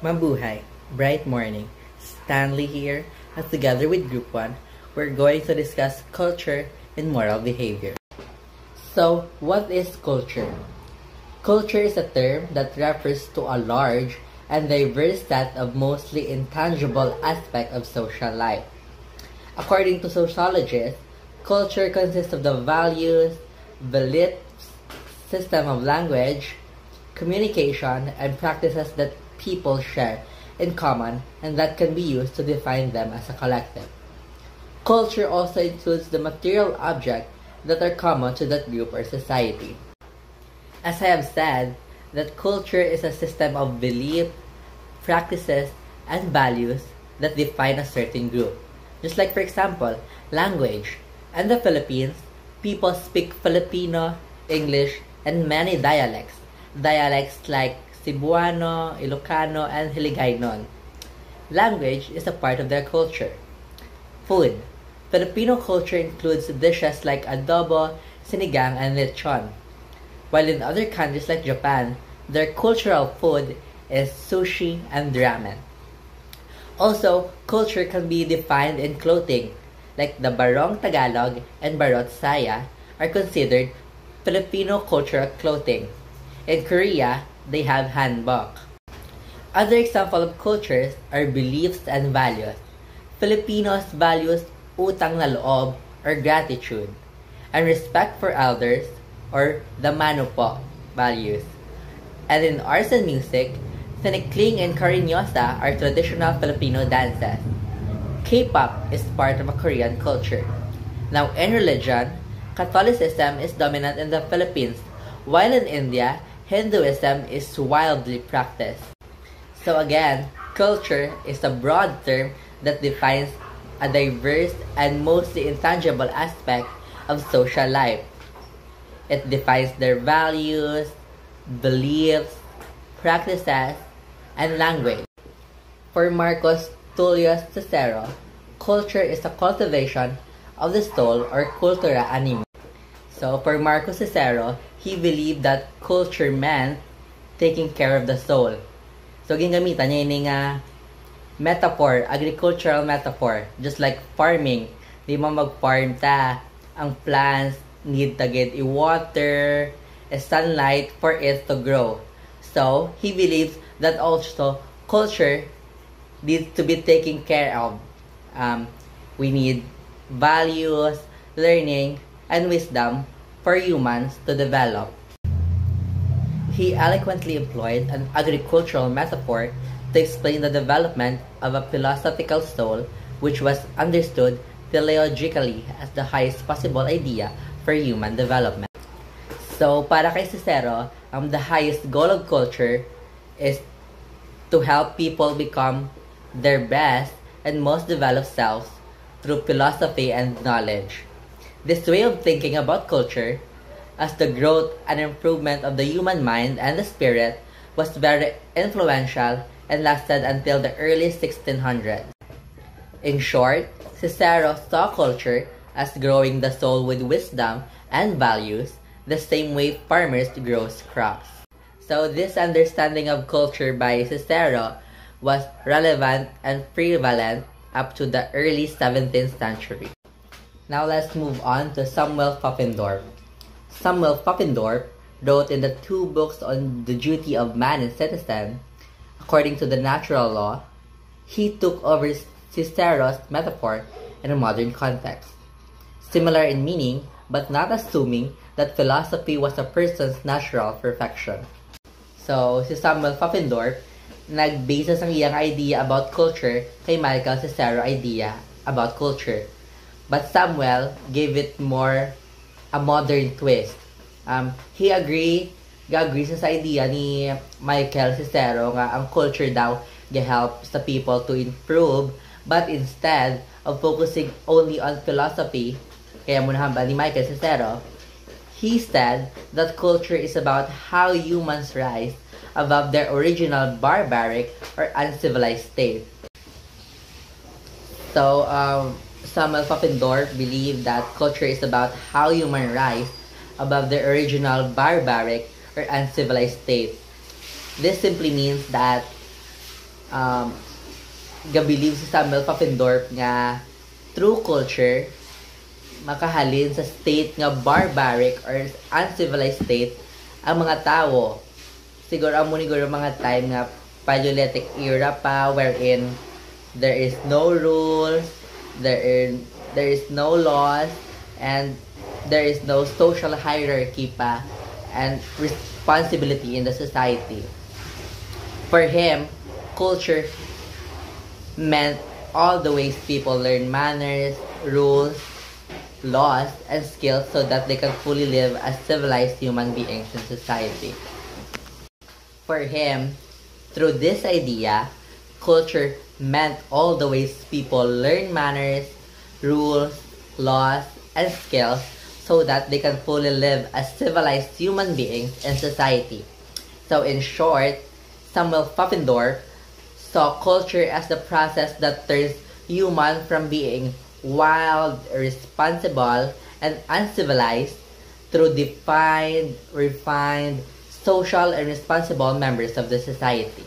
Mabuhay, bright morning. Stanley here, as together with Group 1, we're going to discuss culture and moral behavior. So, what is culture? Culture is a term that refers to a large and diverse set of mostly intangible aspects of social life. According to sociologists, culture consists of the values, beliefs, system of language, communication, and practices that people share in common and that can be used to define them as a collective. Culture also includes the material objects that are common to that group or society. As I have said, that culture is a system of belief, practices, and values that define a certain group. Just like, for example, language. In the Philippines, people speak Filipino, English, and many dialects. Dialects like Cebuano, Ilocano, and Hiligaynon. Language is a part of their culture. Food. Filipino culture includes dishes like adobo, sinigang, and lechon. While in other countries like Japan, their cultural food is sushi and ramen. Also, culture can be defined in clothing, like the Barong Tagalog and Barot Saya are considered Filipino cultural clothing. In Korea, they have hanbok. Other examples of cultures are beliefs and values. Filipinos values utang na loob or gratitude, and respect for elders or the mano po values. And in arts and music, Tinikling and Karinyosa are traditional Filipino dances. K-pop is part of a Korean culture. Now in religion, Catholicism is dominant in the Philippines, while in India, Hinduism is widely practiced. So again, culture is a broad term that defines a diverse and mostly intangible aspect of social life. It defines their values, beliefs, practices, and language. For Marcos Tullius Cicero, culture is a cultivation of the soul or cultura anima. So for Marcos Cicero, he believed that culture meant taking care of the soul. So ginagamitan niya yung metaphor, agricultural metaphor, just like farming. Di mo mag-farm ta, ang plants need to get i-water, sunlight for it to grow. So he believes that also culture needs to be taken care of. We need values, learning, and wisdom for humans to develop. He eloquently employed an agricultural metaphor to explain the development of a philosophical soul which was understood theologically as the highest possible idea for human development. So, para kay Cicero, the highest goal of culture is to help people become their best and most developed selves through philosophy and knowledge. This way of thinking about culture, as the growth and improvement of the human mind and the spirit, was very influential and lasted until the early 1600s. In short, Cicero saw culture as growing the soul with wisdom and values, the same way farmers grow crops. So this understanding of culture by Cicero was relevant and prevalent up to the early 17th century. Now let's move on to Samuel Pufendorf. Samuel Pufendorf wrote in the two books on the duty of man and citizen. According to the natural law, he took over Cicero's metaphor in a modern context. Similar in meaning, but not assuming that philosophy was a person's natural perfection. So, si Samuel Pufendorf, nag-base ang iyang idea about culture kay Michael Cicero idea about culture. But Samuel gave it more a modern twist. He agree sa idea ni Michael Cicero nga ang culture daw ga-help sa people to improve, but instead of focusing only on philosophy, kaya muna hamba ni Michael Cicero, he said that culture is about how humans rise above their original barbaric or uncivilized state. So, Samuel Pufendorf believed that culture is about how humans rise above their original barbaric or uncivilized state. This simply means that um, gabilib si Samuel Pfaffendorf nga true culture makahalin sa state nga barbaric or uncivilized state ang mga tao. Siguro ang muniguro mga time nga Paleolithic era pa wherein there is no rules, there is no laws, and there is no social hierarchy pa and responsibility in the society. For him, culture meant all the ways people learn manners, rules, laws, and skills so that they can fully live as civilized human beings in society. For him, through this idea, culture meant all the ways people learn manners, rules, laws, and skills so that they can fully live as civilized human beings in society. So in short, Samuel Pfaffendorf saw culture as the process that turns human from being wild, irresponsible, and uncivilized through defined, refined, social, and responsible members of the society.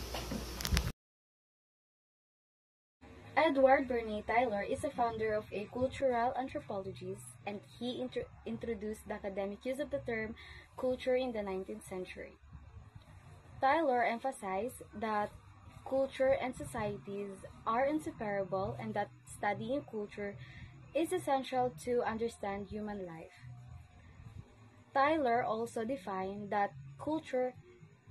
Edward Bernay Tyler is a founder of a cultural anthropologist, and he introduced the academic use of the term culture in the 19th century. Tyler emphasized that culture and societies are inseparable and that studying culture is essential to understand human life. Tyler also defined that culture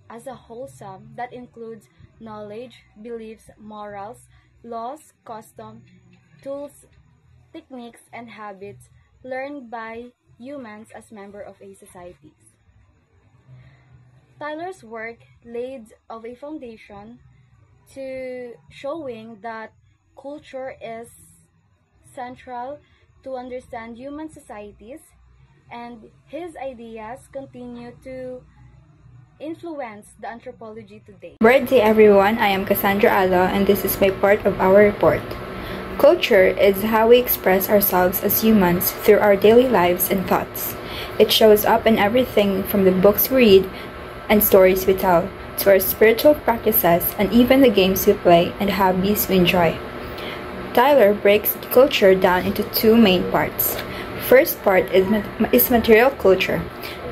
as a whole sum that includes knowledge, beliefs, morals, laws, custom, tools, techniques, and habits learned by humans as members of a society. Tyler's work laid of a foundation to showing that culture is central to understand human societies, and his ideas continue to influence the anthropology today. Good day everyone, I am Cassandra Ala and this is my part of our report. Culture is how we express ourselves as humans through our daily lives and thoughts. It shows up in everything from the books we read and stories we tell, to our spiritual practices and even the games we play and hobbies we enjoy. Tyler breaks culture down into two main parts. First part is material culture.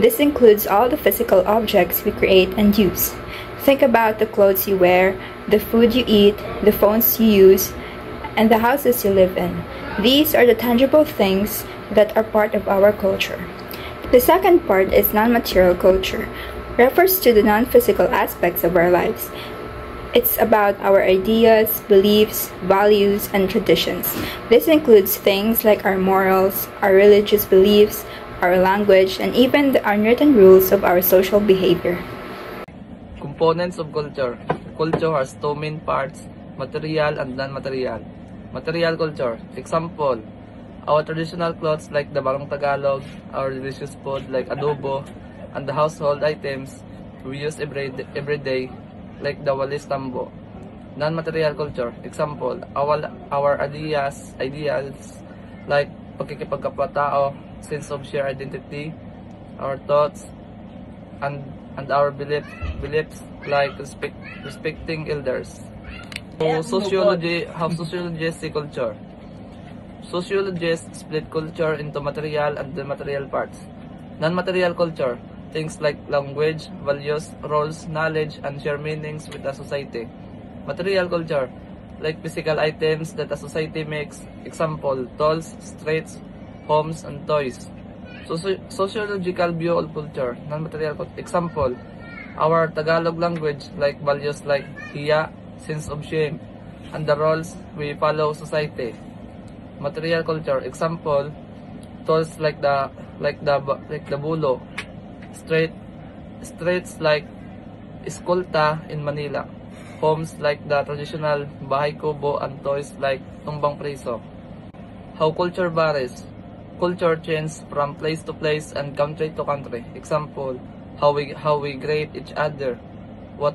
This includes all the physical objects we create and use. Think about the clothes you wear, the food you eat, the phones you use, and the houses you live in. These are the tangible things that are part of our culture. The second part is non-material culture, refers to the non-physical aspects of our lives. It's about our ideas, beliefs, values, and traditions. This includes things like our morals, our religious beliefs, our language, and even the unwritten rules of our social behavior. Components of culture. Culture has two main parts, material and non-material. Material culture. Example, our traditional clothes like the Barong Tagalog, our delicious food like adobo, and the household items we use every day like the walis tambo. Non-material culture. Example, our ideals like pagkikipagkapwa-tao, sense of shared identity, our thoughts, and our beliefs like respecting elders. So sociologists see culture. Sociologists split culture into material and immaterial parts. Non-material culture, things like language, values, roles, knowledge, and share meanings with a society. Material culture, like physical items that a society makes. Example, tools, streets, homes, and toys. Sociological view of culture, non-material culture. Example, our Tagalog language, like values like hiya, sense of shame, and the roles we follow society. Material culture. Example, tools like the bulo, streets like Escolta in Manila, homes like the traditional bahay kubo, and toys like tumbang preso. How culture varies. Culture changes from place to place and country to country. Example, how we greet each other, what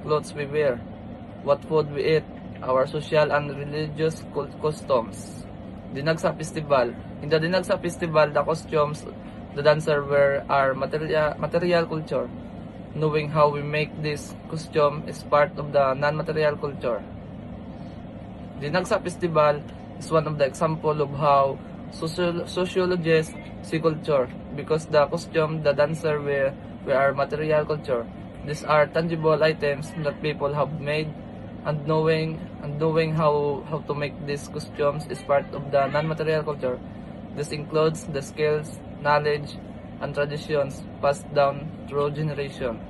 clothes we wear, what food we eat, our social and religious customs. Dinagsa Festival. In the Dinagsa Festival, the costumes the dancer wear are material culture. Knowing how we make this costume is part of the non-material culture. The Nagsa Festival is one of the example of how sociologists see culture, because the costume the dancer wear are material culture. These are tangible items that people have made, and knowing how to make these costumes is part of the non-material culture. This includes the skills, knowledge, and traditions passed down through generations.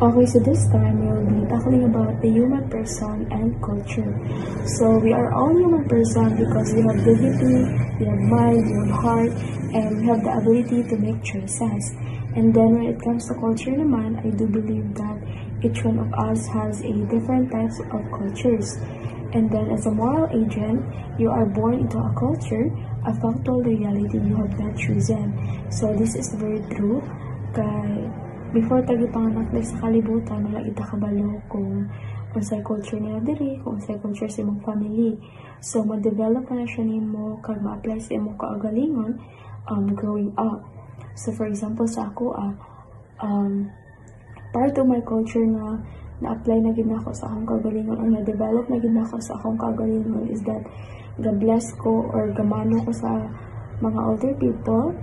Okay, so this time we will be talking about the human person and culture. So we are all human person because we have dignity, we have mind, we have heart, and we have the ability to make choices. And then when it comes to culture naman, I do believe that each one of us has a different types of cultures. And then as a moral agent, you are born into a culture, a factual reality you have not chosen. So this is very true. Kay before tagipanganak na sa kalibutan, wala ita kabalo kung unsay culture nila diri, kung unsay culture sa imong family. So ma-develop na siya nimo kag ma-apply sa imong kaugalingon growing up. So for example sa ako part of my culture na na-apply na gid nako sa akong kaugalingon or na-develop na gid nako sa akong kaugalingon is that ga-bless ko or gamano ko sa mga older people,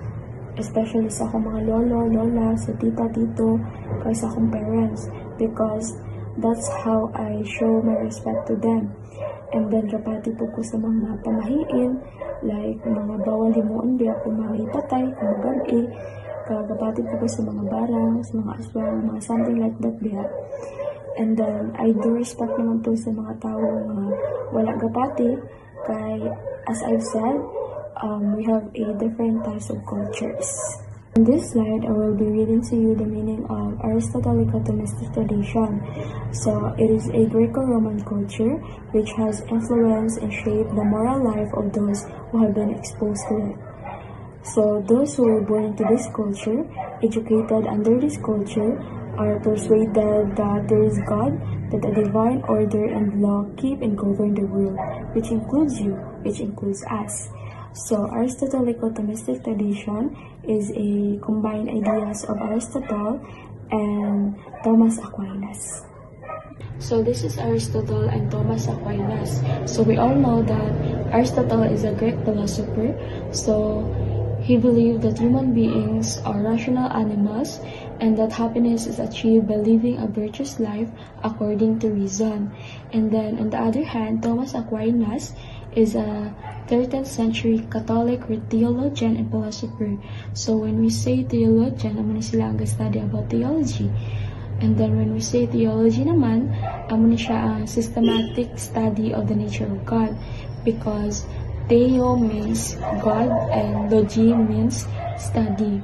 especially sa akong mga lolo, lola, sa tita, tito, kay sa akong parents, because that's how I show my respect to them. And then kapati po ko sa mga pamahiin, like mga bawal himuon biya kung mga ipatay, kung mag-abi, kapati po ko sa mga barang, sa mga aswang, mga something like that biya. And then I do respect naman po sa mga tao nga wala kapati, kay as I've said, we have a different types of cultures. In this slide, I will be reading to you the meaning of Aristotelic Thomistic tradition. So, it is a Greco-Roman culture which has influenced and shaped the moral life of those who have been exposed to it. So, those who were born into this culture, educated under this culture, are persuaded that there is God, that a divine order and law keep and govern the world, which includes you, which includes us. So, Aristotelic Thomistic tradition is a combined ideas of Aristotle and Thomas Aquinas. So, this is Aristotle and Thomas Aquinas. So, we all know that Aristotle is a Greek philosopher. So, he believed that human beings are rational animals and that happiness is achieved by living a virtuous life according to reason. And then, on the other hand, Thomas Aquinas is a 13th century Catholic theologian and philosopher. So when we say theologian, amo ni sila ang study about theology. And then when we say theology naman, amo ni siya ang systematic study of the nature of God, because theo means God and logi means study.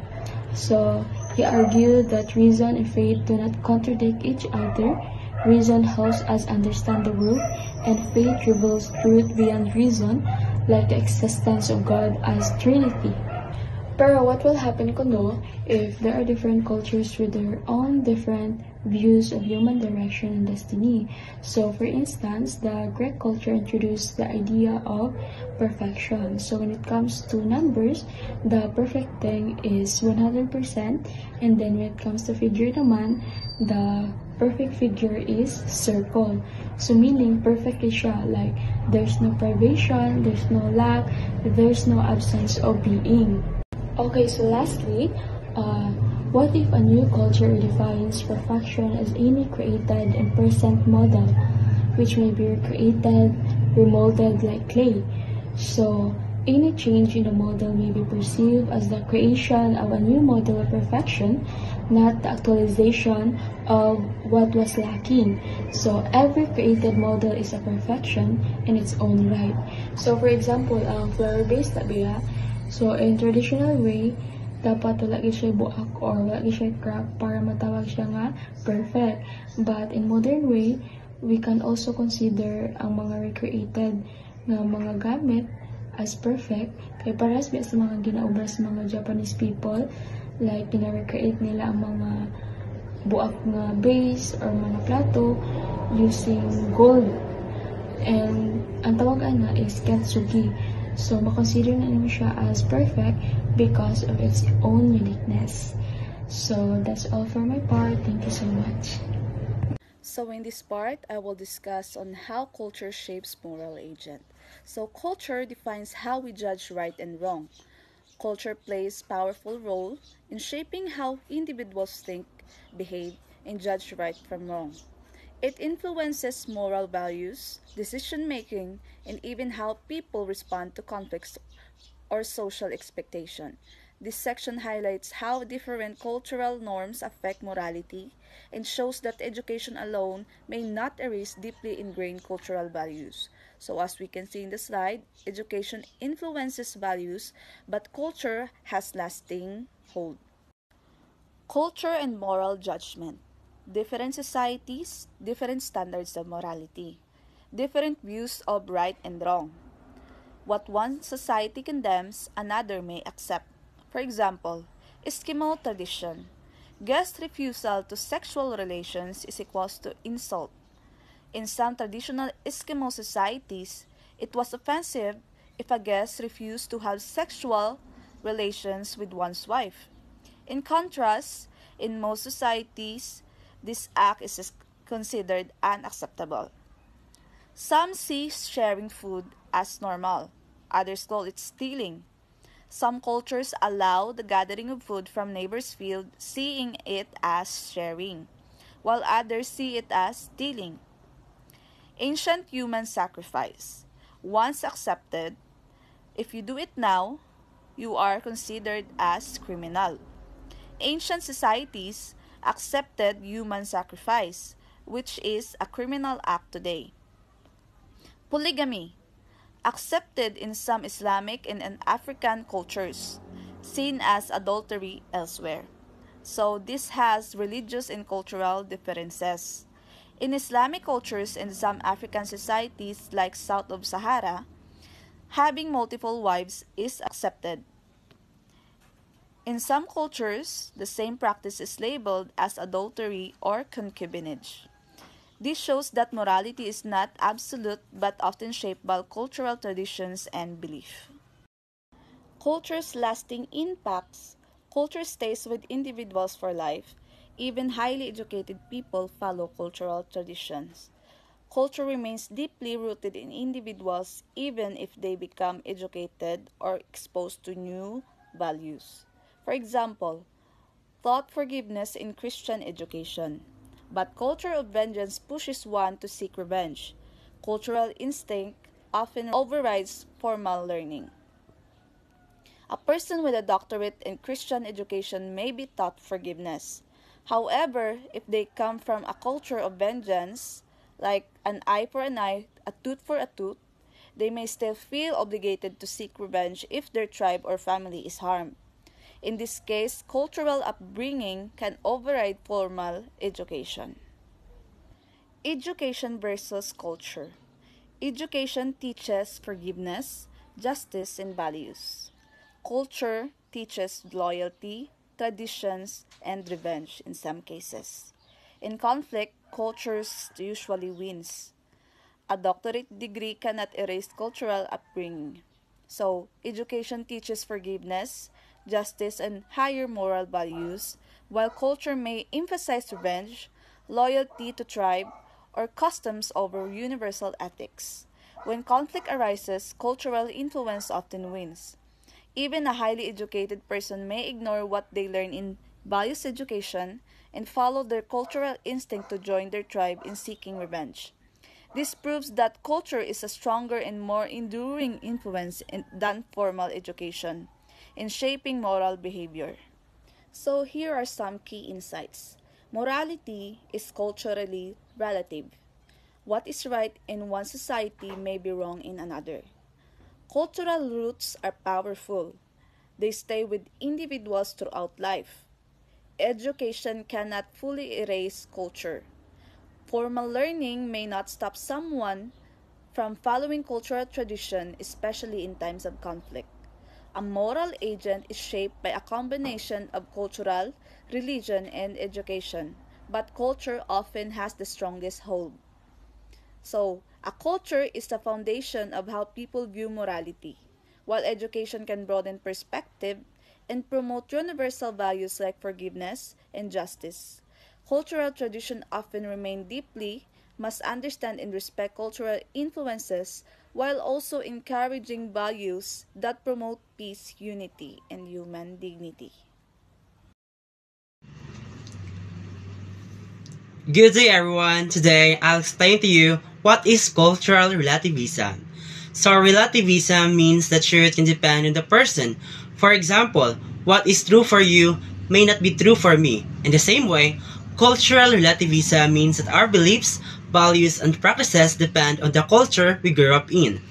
So he argued that reason and faith do not contradict each other. Reason helps us understand the world, and faith reveals truth beyond reason, like the existence of God as Trinity. Pero what will happen kuno if there are different cultures with their own different views of human direction and destiny? So for instance, the Greek culture introduced the idea of perfection. So when it comes to numbers, the perfect thing is 100%, and then when it comes to figure naman, the perfect figure is circle. So meaning perfectly siya, like there's no privation, there's no lack, there's no absence of being. Okay, so lastly, what if a new culture defines perfection as any created and present model, which may be recreated, remolded like clay? So any change in the model may be perceived as the creation of a new model of perfection, not the actualization of what was lacking. So every created model is a perfection in its own right. So for example, flower-based na biya, so in traditional way, dapat wala siya buak or wala siya crack para matawag siya nga perfect. But in modern way, we can also consider ang mga recreated na mga gamit as perfect. Kaya paras sa mga ginaobra sa mga Japanese people, like gina-recreate nila ang mga buak nga base or mga plato using gold. And ang tawagan na is kintsugi. So, makonsider na namin siya as perfect because of its own uniqueness. So that's all for my part. Thank you so much. So in this part, I will discuss on how culture shapes moral agent. So culture defines how we judge right and wrong. Culture plays powerful role in shaping how individuals think, behave, and judge right from wrong. It influences moral values, decision making, and even how people respond to conflicts or social expectation. This section highlights how different cultural norms affect morality and shows that education alone may not erase deeply ingrained cultural values. So as we can see in the slide, education influences values, but culture has lasting hold. Culture and moral judgment. Different societies, different standards of morality, different views of right and wrong. What one society condemns, another may accept. For example, Eskimo tradition. Guest refusal to sexual relations is equals to insult. In some traditional Eskimo societies, it was offensive if a guest refused to have sexual relations with one's wife. In contrast, in most societies, this act is considered unacceptable. Some see sharing food as normal. Others call it stealing. Some cultures allow the gathering of food from neighbors' field, seeing it as sharing, while others see it as stealing. Ancient human sacrifice. Once accepted, if you do it now, you are considered as criminal. Ancient societies accepted human sacrifice, which is a criminal act today. Polygamy, accepted in some Islamic and African cultures, seen as adultery elsewhere. So this has religious and cultural differences. In Islamic cultures and some African societies like south of Sahara, having multiple wives is accepted. In some cultures, the same practice is labeled as adultery or concubinage. This shows that morality is not absolute but often shaped by cultural traditions and belief. Culture's lasting impacts. Culture stays with individuals for life. Even highly educated people follow cultural traditions. Culture remains deeply rooted in individuals even if they become educated or exposed to new values. For example, taught forgiveness in Christian education. But culture of vengeance pushes one to seek revenge. Cultural instinct often overrides formal learning. A person with a doctorate in Christian education may be taught forgiveness. However, if they come from a culture of vengeance, like an eye for an eye, a tooth for a tooth, they may still feel obligated to seek revenge if their tribe or family is harmed. In this case, cultural upbringing can override formal education. Education versus culture. Education teaches forgiveness, justice, and values. Culture teaches loyalty, traditions, and revenge in some cases. In conflict, cultures usually wins. A doctorate degree cannot erase cultural upbringing. So, education teaches forgiveness, justice, and higher moral values, while culture may emphasize revenge, loyalty to tribe, or customs over universal ethics. When conflict arises, cultural influence often wins. Even a highly educated person may ignore what they learn in values education and follow their cultural instinct to join their tribe in seeking revenge. This proves that culture is a stronger and more enduring influence than formal education in shaping moral behavior. So here are some key insights. Morality is culturally relative. What is right in one society may be wrong in another. Cultural roots are powerful. They stay with individuals throughout life. Education cannot fully erase culture. Formal learning may not stop someone from following cultural tradition, especially in times of conflict. A moral agent is shaped by a combination of cultural, religion, and education, but culture often has the strongest hold. So, a culture is the foundation of how people view morality. While education can broaden perspective, and promote universal values like forgiveness and justice. Cultural traditions often remain deeply, must understand and respect cultural influences while also encouraging values that promote peace, unity, and human dignity. Good day everyone! Today, I'll explain to you what is cultural relativism. So, relativism means that truth can depend on the person. For example, what is true for you may not be true for me. In the same way, cultural relativism means that our beliefs, values, and practices depend on the culture we grew up in.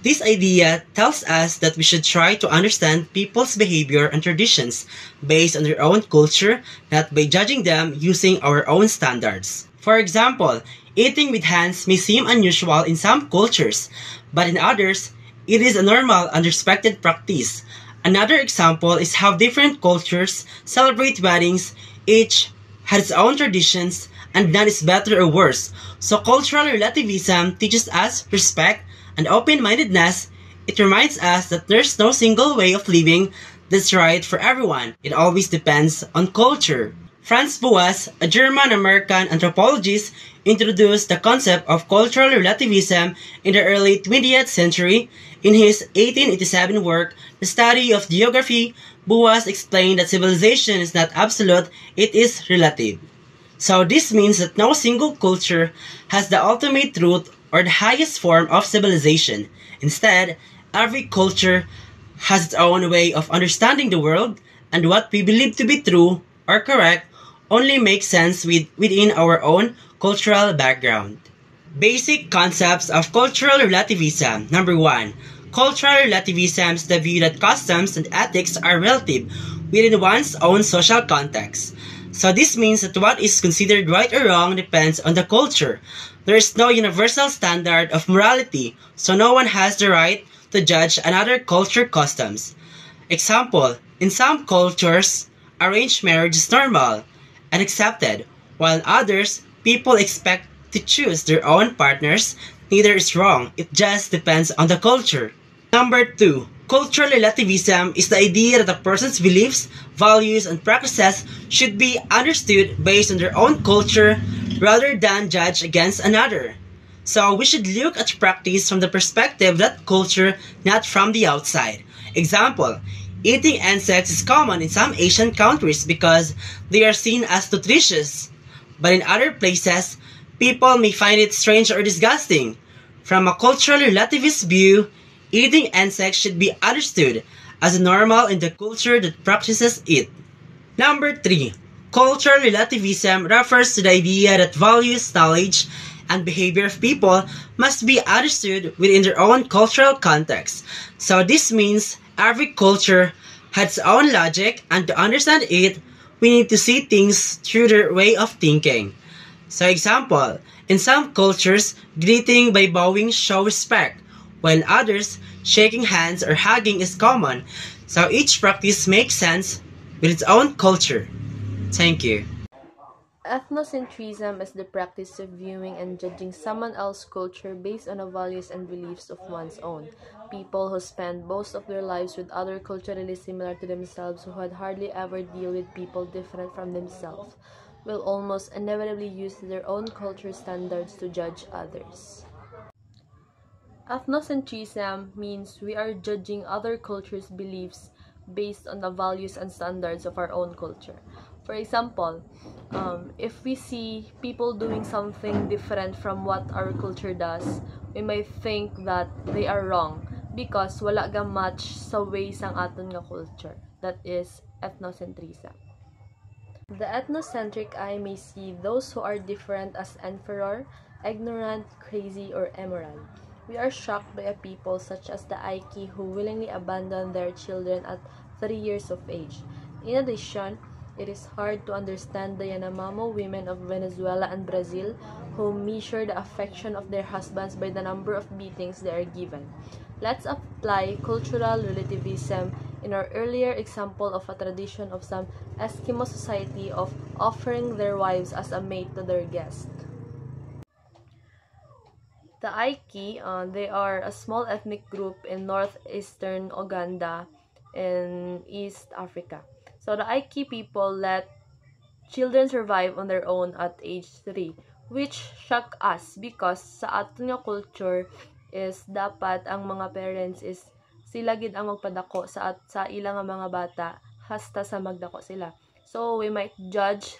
This idea tells us that we should try to understand people's behavior and traditions based on their own culture, not by judging them using our own standards. For example, eating with hands may seem unusual in some cultures, but in others, it is a normal and respected practice. Another example is how different cultures celebrate weddings. Each has its own traditions, and none is better or worse. So cultural relativism teaches us respect and open-mindedness. It reminds us that there's no single way of living that's right for everyone. It always depends on culture. Franz Boas, a German-American anthropologist, introduced the concept of cultural relativism in the early 20th century. In his 1887 work, The Study of Geography, Boas explained that civilization is not absolute, it is relative. So this means that no single culture has the ultimate truth or the highest form of civilization. Instead, every culture has its own way of understanding the world, and what we believe to be true or correct only makes sense within our own cultural background. Basic concepts of cultural relativism. Number 1. Cultural relativism is the view that customs and ethics are relative within one's own social context. So this means that what is considered right or wrong depends on the culture. There is no universal standard of morality, so no one has the right to judge another culture's customs. Example, in some cultures, arranged marriage is normal and accepted, while in others, people expect to choose their own partners. Neither is wrong, it just depends on the culture. Number 2. Cultural relativism is the idea that a person's beliefs, values, and practices should be understood based on their own culture rather than judged against another. So we should look at practice from the perspective of that culture, not from the outside. Example, eating insects is common in some Asian countries because they are seen as nutritious. But in other places, people may find it strange or disgusting. From a cultural relativist view, eating insects should be understood as normal in the culture that practices it. Number 3. Cultural relativism refers to the idea that values, knowledge, and behavior of people must be understood within their own cultural context. So this means every culture has its own logic, and to understand it, we need to see things through their way of thinking. So example, in some cultures, greeting by bowing shows respect, while in others, shaking hands or hugging is common. So each practice makes sense with its own culture. Thank you. Ethnocentrism is the practice of viewing and judging someone else's culture based on the values and beliefs of one's own. People who spend most of their lives with others culturally similar to themselves who had hardly ever deal with people different from themselves will almost inevitably use their own culture standards to judge others. Ethnocentrism means we are judging other cultures' beliefs based on the values and standards of our own culture. For example, if we see people doing something different from what our culture does, we might think that they are wrong because wala ga match sa ways ang aton nga culture. That is ethnocentrism. The ethnocentric eye may see those who are different as inferior, ignorant, crazy, or immoral. We are shocked by a people such as the Aiki who willingly abandon their children at 3 years of age. In addition, it is hard to understand the Yanomamo women of Venezuela and Brazil who measure the affection of their husbands by the number of beatings they are given. Let's apply cultural relativism in our earlier example of a tradition of some Eskimo society of offering their wives as a mate to their guest. The Aiki, they are a small ethnic group in northeastern Uganda in East Africa. So the Aiki people let children survive on their own at age 3, which shock us because sa aton nga culture is dapat ang mga parents is sila gid ang magpadako sa ilang nga mga bata hasta sa magdako sila. So we might judge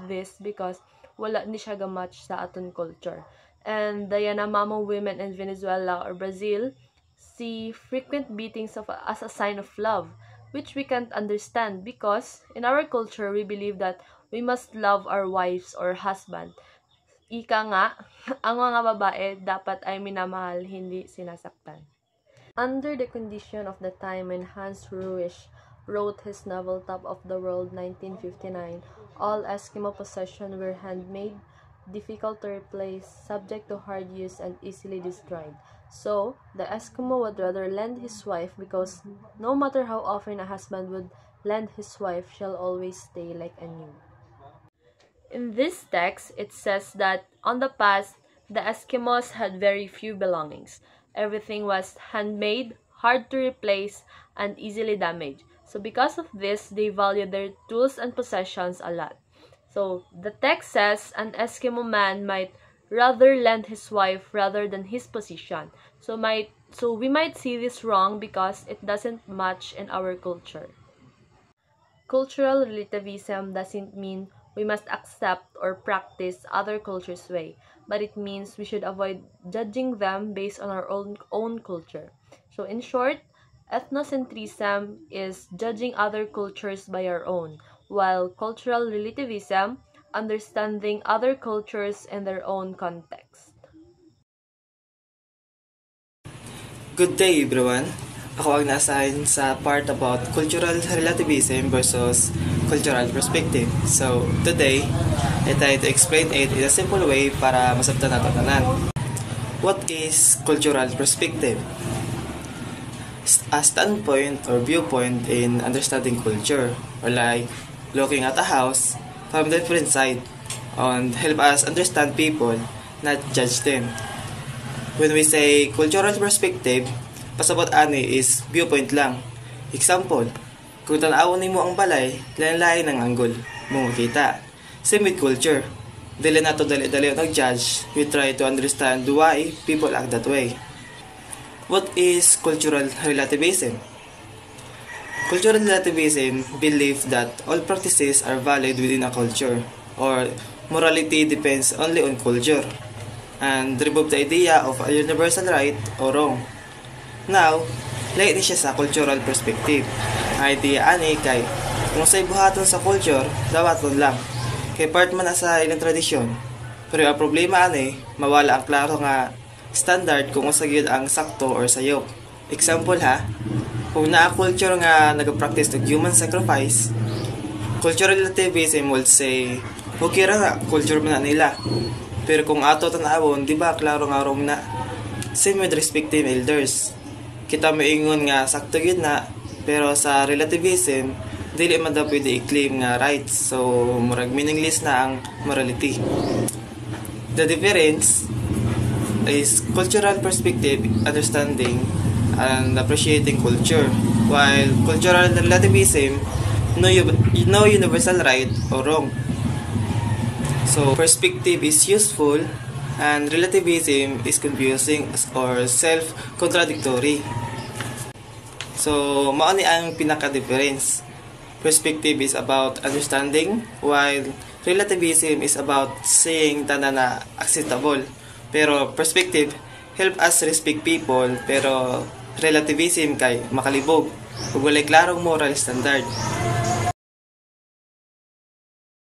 this because wala ni siya ga-match sa aton culture. And the Yanomamo women in Venezuela or Brazil see frequent beatings as a sign of love, which we can't understand because in our culture we believe that we must love our wives or husband. Ika nga, ang mga babae dapat ay minamahal, hindi sinasaktan. Under the condition of the time when Hans Ruisch wrote his novel Top of the World 1959, all Eskimo possessions were handmade, difficult to replace, subject to hard use, and easily destroyed. So, the Eskimo would rather lend his wife because no matter how often a husband would lend his wife, she'll always stay like a new. In this text, it says that on the past, the Eskimos had very few belongings. Everything was handmade, hard to replace, and easily damaged. So because of this, they valued their tools and possessions a lot. So the text says an Eskimo man might rather lend his wife rather than his possession. So we might see this wrong because it doesn't match in our culture. Cultural relativism doesn't mean we must accept or practice other cultures' way, but it means we should avoid judging them based on our own culture. So in short, ethnocentrism is judging other cultures by our own, while cultural relativism, understanding other cultures in their own context. Good day everyone! Ako ang na-assign sa part about cultural relativism versus cultural perspective. So, today, I try to explain it in a simple way para masabtan nato tanan. What is cultural perspective? A standpoint or viewpoint in understanding culture, or like looking at a house from a different side, and help us understand people, not judge them. When we say cultural perspective, pasabot ani is viewpoint lang. Example, kung tanawon nimo ang balay, lain-lain ang angle mo makita. Same with culture. Dili nato dali-dali nag-judge, we try to understand why people act that way. What is cultural relativism? Cultural relativism believes that all practices are valid within a culture, or morality depends only on culture, and remove the idea of a universal right or wrong. Now, lain siya sa cultural perspective. Ang idea ani kay kung sa ibuhaton sa culture, dawaton lang. Kay part man na sa ilang tradisyon. Pero ang problema ani, mawala ang klaro nga standard kung usa gyud ang sakto or sayop. Example ha, kung naa culture nga nag-practice ng human sacrifice, cultural relativism will say, okay ra nga, culture man na nila. Pero kung ato tanawon, di ba klaro nga wrong na? Same with respective elders. Kita moingon nga sakto gyud na, pero sa relativism dili man daw pwede i-claim nga rights, so murag meaningless na ang morality. The difference is cultural perspective, understanding and appreciating culture, while cultural relativism no universal right or wrong. So perspective is useful and relativism is confusing or self-contradictory. So, mao ni ang pinaka-difference. Perspective is about understanding, while relativism is about saying tanan na acceptable. Pero perspective help us respect people, pero relativism kay makalibog ug walay klarong moral standard.